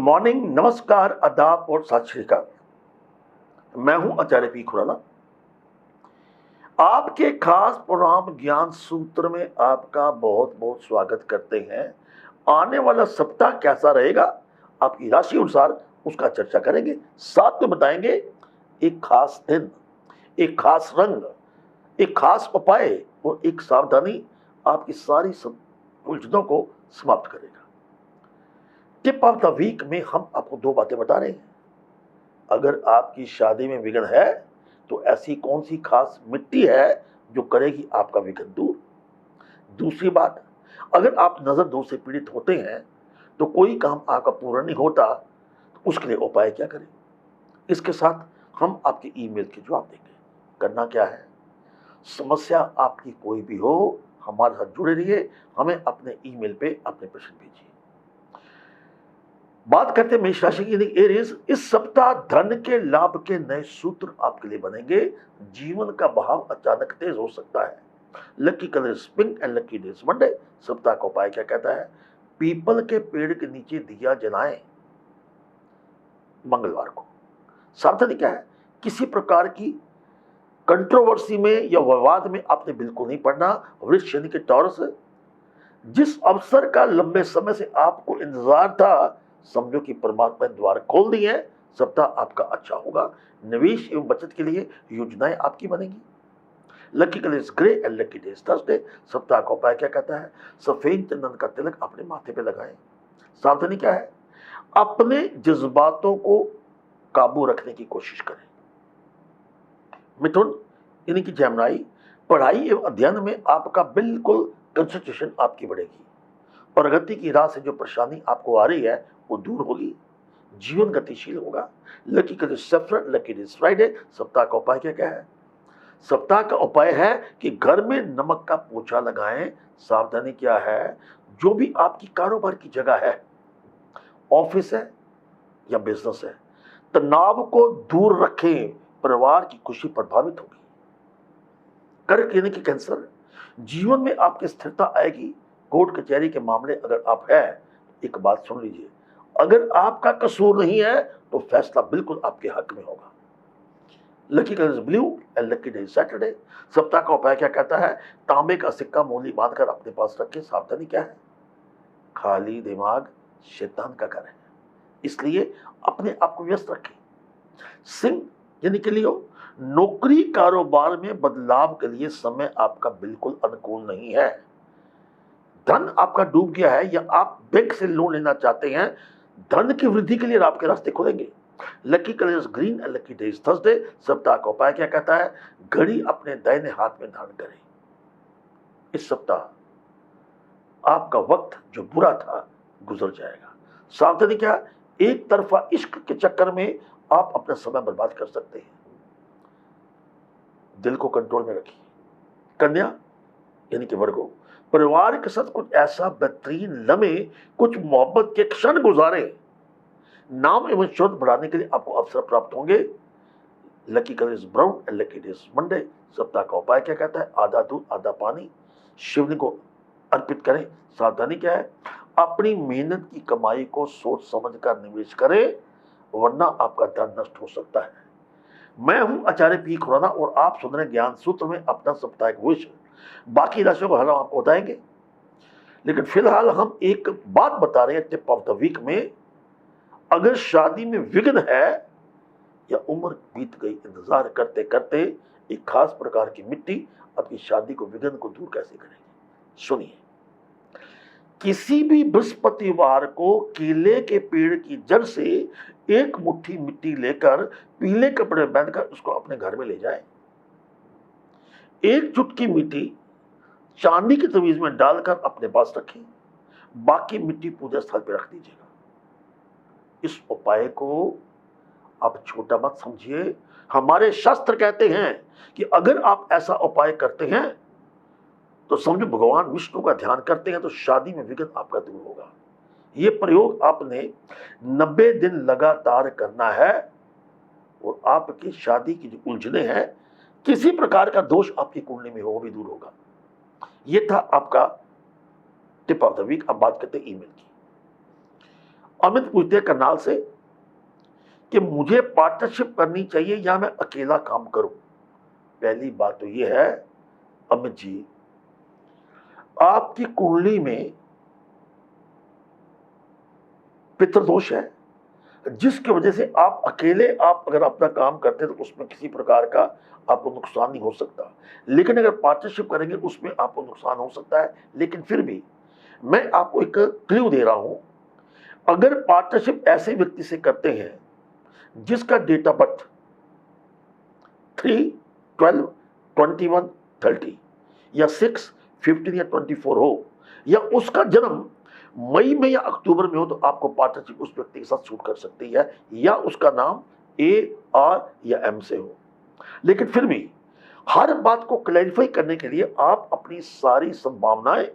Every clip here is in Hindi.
मॉर्निंग, नमस्कार, आदाब और सत श्री अकाल। मैं हूं आचार्य पी खुराना। आपके खास प्रोग्राम ज्ञान सूत्र में आपका बहुत बहुत स्वागत करते हैं। आने वाला सप्ताह कैसा रहेगा, आपकी राशि अनुसार उसका चर्चा करेंगे। साथ में बताएंगे एक खास दिन, एक खास रंग, एक खास उपाय और एक सावधानी आपकी सारी उलझनों को समाप्त करेगा। टिप ऑफ द वीक में हम आपको दो बातें बता रहे हैं। अगर आपकी शादी में विघ्न है तो ऐसी कौन सी खास मिट्टी है जो करेगी आपका विघ्न दूर। दूसरी बात, अगर आप नजर दोष से पीड़ित होते हैं तो कोई काम आपका पूरा नहीं होता तो उसके लिए उपाय क्या करें। इसके साथ हम आपके ईमेल के जवाब देंगे। करना क्या है, समस्या आपकी कोई भी हो हमारे साथ जुड़े रहिए, हमें अपने ईमेल पे अपने प्रश्न भेजिए। बात करते हैं मेष राशि की। एरीज, इस सप्ताह धन के लाभ के नए सूत्र आपके लिए बनेंगे। जीवन का बहाव अचानक तेज हो सकता है। Lucky colour pink and lucky days Monday. सप्ताह का उपाय क्या कहता है, पीपल के पेड़ के नीचे दिया जलाएं मंगलवार को। सावधानी क्या है, किसी प्रकार की कंट्रोवर्सी में या विवाद में आपने बिल्कुल नहीं पड़ना। वृक्ष यानी कि टॉरस, जिस अवसर का लंबे समय से आपको इंतजार था समझो कि परमात्मा ने द्वार खोल दिए हैं। सप्ताह आपका अच्छा होगा। निवेश एवं बचत के लिए योजनाएं आपकी बनेंगी। Lucky colour grey and lucky days Thursday. सप्ताह का उपाय क्या कहता है, सफेद चंदन का तिलक अपने माथे पे लगाएं। सावधानी क्या है, अपने जज्बातों को काबू रखने की कोशिश करें। मिथुन यानी कि जैमनाई, पढ़ाई एवं अध्ययन में आपका बिल्कुल कंसंट्रेशन आपकी बढ़ेगी। प्रगति की राह से जो परेशानी आपको आ रही है वो दूर होगी। जीवन गतिशील होगा। लकी कलर सफर, लकी डेज फ्राइडे। सप्ताह का उपाय क्या है, सप्ताह का उपाय है कि घर में नमक का पोछा लगाएं। सावधानी क्या है, जो भी आपकी कारोबार की जगह है, ऑफिस है या बिजनेस है, तनाव को दूर रखें, परिवार की खुशी प्रभावित होगी। कर्क यानी कि कैंसर, जीवन में आपकी स्थिरता आएगी। कोर्ट कचहरी के मामले अगर आप है, एक बात सुन लीजिए, अगर आपका कसूर नहीं है तो फैसला बिल्कुल आपके हक में होगा। Lucky colour blue and lucky day Saturday. सप्ताह का उपाय क्या कहता है, तांबे का सिक्का मूली बांधकर अपने पास रखें। सावधानी क्या है, खाली दिमाग शैतान का घर है, इसलिए अपने आप को व्यस्त रखें। सिंह यानी कि लियो, नौकरी कारोबार में बदलाव के लिए समय आपका बिल्कुल अनुकूल नहीं है। धन आपका डूब गया है या आप बैंक से लोन लेना चाहते हैं, धन की वृद्धि के लिए आपके रास्ते खुलेंगे। Lucky colours green and lucky days Thursday. सप्ताह का उपाय क्या कहता है, घड़ी अपने दाहिने हाथ में धारण करें। इस सप्ताह आपका वक्त जो बुरा था गुजर जाएगा। सावधानी क्या, एक तरफा इश्क के चक्कर में आप अपना समय बर्बाद कर सकते हैं। दिल को कंट्रोल में रखिए। कन्या यानी कि वर्गो, परिवार के साथ कुछ ऐसा बेहतरीन लम्हे, कुछ मोहब्बत के क्षण गुजारे। नाम एवं शोध बढ़ाने के लिए आपको अवसर प्राप्त होंगे। Lucky colour is brown and lucky days Monday. सप्ताह का उपाय क्या कहता है, आधा दूध आधा पानी शिवलिंग को अर्पित करें। सावधानी क्या है, अपनी मेहनत की कमाई को सोच समझ कर निवेश करें, वरना आपका धन नष्ट हो सकता है। मैं हूं आचार्य पी खुराना और आप सुन रहे ज्ञान सूत्र में अपना साप्ताहिक भविष्य। बाकी राशियों को हर हम आपको बताएंगे, लेकिन फिलहाल हम एक बात बता रहे हैं टिप ऑफ द वीक में। अगर शादी में विघ्न है या उम्र बीत गई इंतजार करते करते, एक खास प्रकार की मिट्टी आपकी शादी को विघ्न को दूर कैसे करेगी, सुनिए। किसी भी बृहस्पतिवार को केले के पेड़ की जड़ से एक मुट्ठी मिट्टी लेकर पीले कपड़े बांधकर उसको अपने घर में ले जाएं। एक चुटकी मिट्टी चांदी की तवीज में डालकर अपने पास रखें, बाकी मिट्टी पूजा स्थल पर रख दीजिएगा। इस उपाय को आप छोटा मत समझिए। हमारे शास्त्र कहते हैं कि अगर आप ऐसा उपाय करते हैं तो समझो भगवान विष्णु का ध्यान करते हैं तो शादी में विघ्न आपका दूर होगा। यह प्रयोग आपने 90 दिन लगातार करना है और आपकी शादी की जो उलझने हैं, किसी प्रकार का दोष आपकी कुंडली में हो वो भी दूर होगा। यह था आपका टिप ऑफ द वीक। अब बात करते हैं ईमेल की। अमित पूछते हैं करनाल से कि मुझे पार्टनरशिप करनी चाहिए या मैं अकेला काम करूं। पहली बात तो यह है अमित जी, आपकी कुंडली में पितृदोष है, जिसकी वजह से आप अकेले आप अगर अपना काम करते हैं तो उसमें किसी प्रकार का आपको नुकसान नहीं हो सकता, लेकिन अगर पार्टनरशिप करेंगे उसमें आपको नुकसान हो सकता है। लेकिन फिर भी मैं आपको एक क्लू दे रहा हूं, अगर पार्टनरशिप ऐसे व्यक्ति से करते हैं जिसका डेट ऑफ बर्थ 3, 12, 21, 30 या 6, 15 या 24 हो, या उसका जन्म मई में या अक्टूबर में हो, तो आपको पार्टनरशिप उस व्यक्ति के साथ सूट कर सकती है, या उसका नाम ए, आर या एम से हो। लेकिन फिर भी हर बात को क्लैरिफाई करने के लिए आप अपनी सारी संभावनाएं,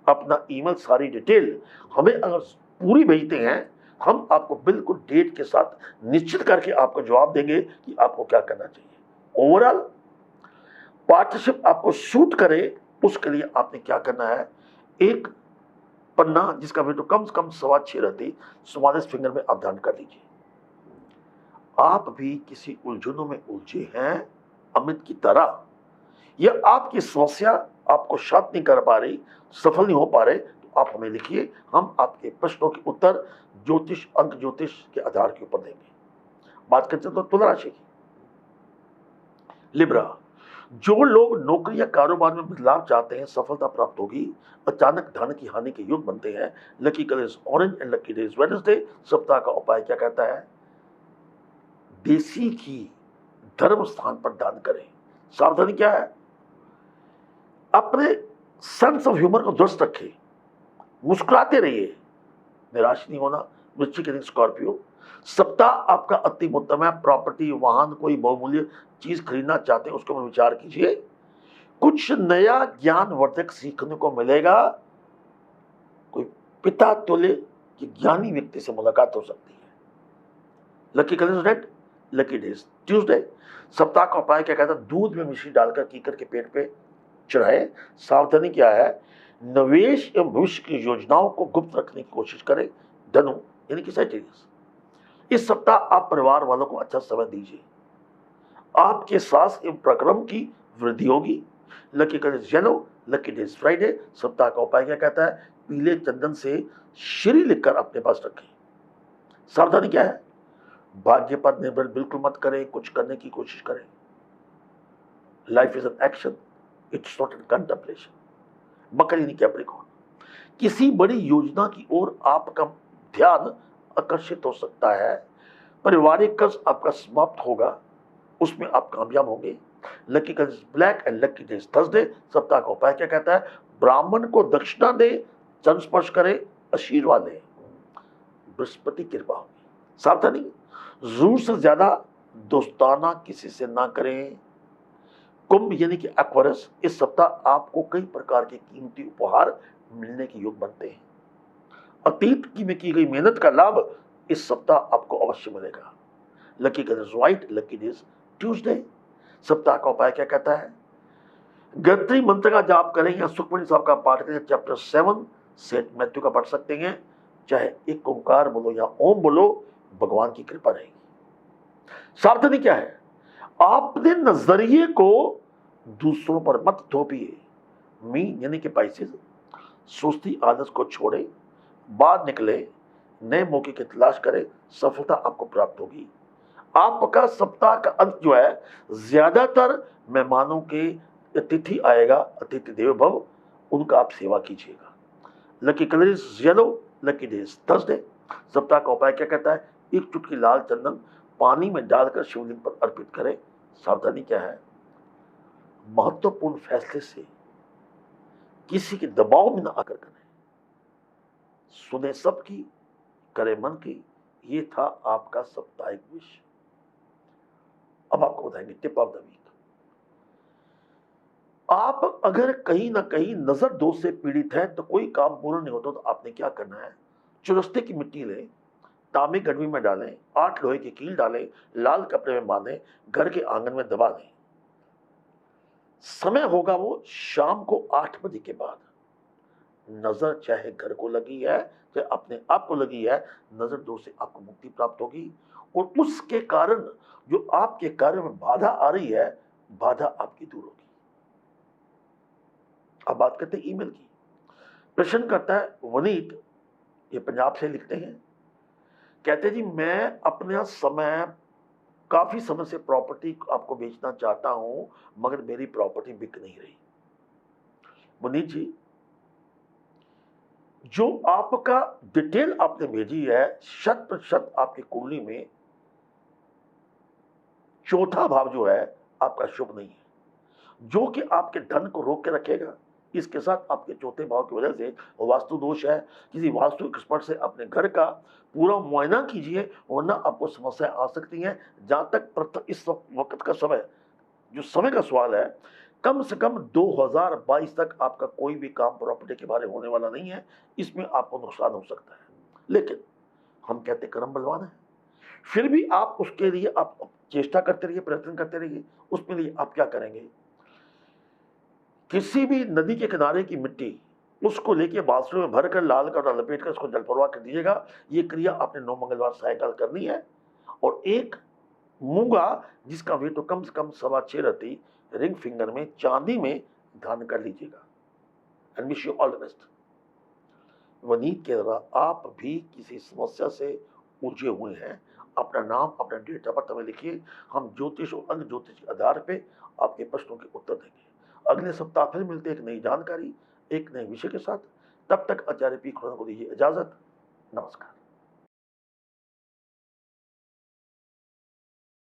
अपना ईमेल, सारी डिटेल हमें अगर पूरी भेजते हैं, हम आपको बिल्कुल डेट के साथ निश्चित करके आपको जवाब देंगे कि आपको क्या करना चाहिए। ओवरऑल पार्टनरशिप आपको सूट करे उसके लिए आपने क्या करना है, एक पन्ना जिसका वेट कम से कम 6.25 रहती, स्मॉलेस्ट फिंगर में आप ध्यान कर लीजिए। आप भी किसी उलझनों में उलझे हैं अमित की तरह, या आपकी समस्या आपको शांत नहीं कर पा रही, सफल नहीं हो पा रहे, तो आप हमें लिखिए, हम आपके प्रश्नों के उत्तर ज्योतिष, अंक ज्योतिष के आधार के ऊपर देंगे। बात करते हैं तो तुला राशि की। लिब्रा, जो लोग नौकरी या कारोबार में बदलाव चाहते हैं, सफलता प्राप्त होगी। अचानक धन की हानि के योग बनते हैं। Lucky colour orange and lucky days Wednesday. सप्ताह का उपाय क्या कहता है, देसी घी धर्म स्थान पर दान करें। सावधानी क्या है, अपने सेंस ऑफ ह्यूमर को दुरुस्त रखें, मुस्कुराते रहिए, निराश नहीं होना। वृश्चिक यानी स्कॉर्पियो, सप्ताह आपका अति उत्तम है। प्रॉपर्टी, वाहन, कोई बहुमूल्य चीज खरीदना चाहते हैं उसके ऊपर विचार कीजिए। कुछ नया ज्ञानवर्धक सीखने को मिलेगा। कोई पिता तुल्य कि ज्ञानी व्यक्ति से मुलाकात हो सकती है। Lucky colour red, lucky days Tuesday. सप्ताह का उपाय क्या कहता है, दूध में मिश्री डालकर कीकर के पेट पे चढ़ाए। सावधानी क्या है, निवेश एवं भविष्य की योजनाओं को गुप्त रखने की कोशिश करें। धनु यानी कि सैजिटेरियस, इस सप्ताह आप परिवार वालों को अच्छा समय दीजिए। आपके साहस एवं पराक्रम की वृद्धि होगी। Lucky colour yellow, lucky days Friday. सप्ताह का उपाय क्या कहता है, पीले चंदन से श्री लिखकर अपने पास रखें। सावधानी क्या है, भाग्य पर निर्भर बिल्कुल मत करें, कुछ करने की कोशिश करें। Life is an action, it's not an contemplation. मकर यानी कैप्रिकॉर्न, किसी बड़ी योजना की ओर आपका ध्यान आकर्षित हो सकता है। पारिवारिक कर्ज आपका समाप्त होगा, उसमें आप कामयाब होंगे। Lucky colour black and lucky days Thursday. सप्ताह का उपाय क्या कहता है, ब्राह्मण को दक्षिणा दे, चरण स्पर्श करे, आशीर्वाद दे, बृहस्पति कृपा होगी। सावधानी, जरूर से ज्यादा दोस्ताना किसी से ना करें। कुंभ यानी कि एक्वेरियस, इस सप्ताह आपको कई प्रकार के कीमती उपहार मिलने के योग बनते हैं। अतीत की में की गई मेहनत का लाभ इस सप्ताह आपको अवश्य मिलेगा। Lucky colour white, lucky days Tuesday. सप्ताह का उपाय क्या कहता है, गायत्री मंत्र का जाप करें या सुखमणि साहब का पाठ करें। चैप्टर 7 सेंट मैथ्यू का पढ़ सकते हैं। चाहे एक ओंकार बोलो या ओम बोलो, भगवान की कृपा रहेगी। सावधानी क्या है, आपने नजरिए को दूसरों पर मत थोपिए। मीन यानी कि पाइसेस, सुस्ती आदत को छोड़े, बाहर निकले, नए मौके की तलाश करें, सफलता आपको प्राप्त होगी। आपका सप्ताह का अंत जो है, ज्यादातर मेहमानों के अतिथि आएगा, अतिथि देवो भव, उनका आप सेवा कीजिएगा। Lucky colour is yellow, lucky days Thursday. सप्ताह का उपाय क्या कहता है, एक चुटकी लाल चंदन पानी में डालकर शिवलिंग पर अर्पित करें। सावधानी क्या है, महत्वपूर्ण फैसले से किसी के दबाव में न आकर करें। सुने सबकी, करे मन की। ये था आपका साप्ताहिक विषय। अब आपको बताएंगे टिप ऑफ द वीक। आप अगर कहीं ना कहीं नजर दोष से पीड़ित हैं, तो कोई काम पूर्ण नहीं होता, तो आपने क्या करना है, चुरस्ते की मिट्टी लें, तांबे गड़वी में डालें, 8 लोहे की कील डालें, लाल कपड़े में बांधें, घर के आंगन में दबा दें। समय होगा वो शाम को 8 बजे के बाद। नजर चाहे घर को लगी है, चाहे अपने आप को लगी है, नजर दोष से आपको मुक्ति प्राप्त होगी। और उसके कारण जो आपके कार्य में बाधा आ रही है, बाधा आपकी दूर होगी। अब बात करते हैं ईमेल की। प्रश्न करता है वनीत, ये पंजाब से लिखते हैं, कहते हैं जी मैं अपना समय, काफी समय से प्रॉपर्टी आपको बेचना चाहता हूं, मगर मेरी प्रॉपर्टी बिक नहीं रही। वनीत जी, जो आपका डिटेल आपने भेजी है, 100% आपकी कुंडली में चौथा भाव जो है आपका शुभ नहीं है, जो कि आपके धन को रोक के रखेगा। इसके साथ आपके चौथे भाव की वजह से वास्तु दोष है। किसी वास्तु एक्सपर्ट से अपने घर का पूरा मुआयना कीजिए, वरना आपको समस्या आ सकती हैं। जहां तक इस वक्त का समय, जो समय का सवाल है, कम से कम 2022 तक आपका कोई भी काम प्रॉपर्टी के बारे में होने वाला नहीं है। इसमें आपको नुकसान हो सकता है, लेकिन हम कहते कर्म बलवान है। फिर भी आप उसके लिए आप चेष्टा करते रहिए, प्रयत्न करते रहिए। उसके लिए आप क्या करेंगे, किसी भी नदी के किनारे की मिट्टी उसको लेके बाल्टियों में भरकर लाल कपड़ा लपेट कर उसको जल प्रवाह कर दीजिएगा। ये क्रिया आपने 9 मंगलवार सायकाल करनी है। और एक मूंगा जिसका वेट तो कम से कम 6.25 रहती, रिंग फिंगर में चांदी में धारण कर लीजिएगा। And wish you all the best. Vaneet के द्वारा आप भी किसी समस्या से उलझे हुए हैं, अपना नाम, अपना डेट ऑफ बर्थ हमें लिखिए। हम ज्योतिष और अन्य ज्योतिष के आधार पे आपके प्रश्नों के उत्तर देंगे। अगले सप्ताह फिर मिलते हैं एक नई जानकारी, एक नए विषय के साथ। तब तक आचार्य पी खुराना को दीजिए इजाजत। नमस्कार।